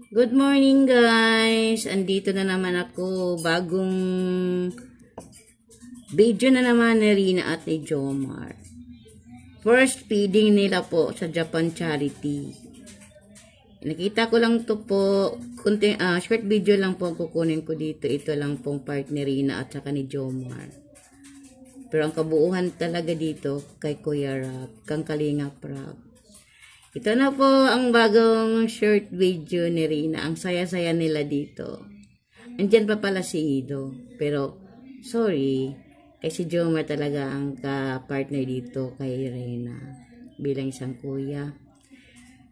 Good morning guys! Andito na naman ako. Bagong video na naman ni Rina at ni Jomar. First feeding nila po sa Japan Charity. Nakita ko lang to po. Short video lang po kukunin ko dito. Ito lang pong part ni Rina at saka ni Jomar. Pero ang kabuuhan talaga dito kay Kuya Rap, kang Kalingap Rap. Ito na po ang bagong short video ni Rina. Ang saya-saya nila dito. Andyan pa pala si Ido. Pero, sorry. Kasi Jomar talaga ang ka-partner dito kay Rina. Bilang isang kuya.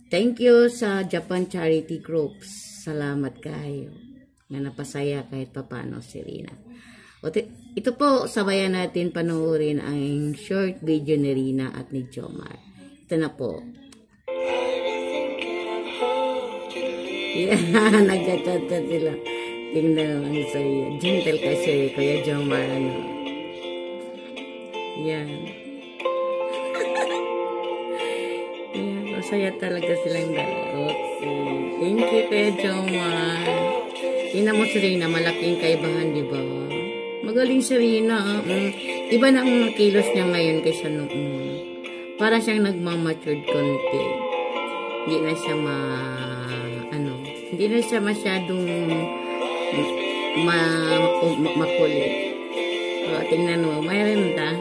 Thank you sa Japan Charity Groups. Salamat kayo. Na napasaya kahit papano si Rina. Ito po, sabayan natin panoorin ang short video ni Rina at ni Jomar. Ito na po. Yeah, nagchat-chat sila. Tingnan ang saya. Gentle kasi, Kuya Jomar. Yan. Yan, masaya talaga silang dalawa. Thank you, Kuya Jomar. Tingnan mo si Rina, malaking kaibahan, di ba? Magaling si Rina. Iba na ang kilos niya ngayon kaysa noon. Para siyang nagmamatured konti. Hindi na siya hindi na siya masyadong makulit. So, tingnan mo, mayroon ta.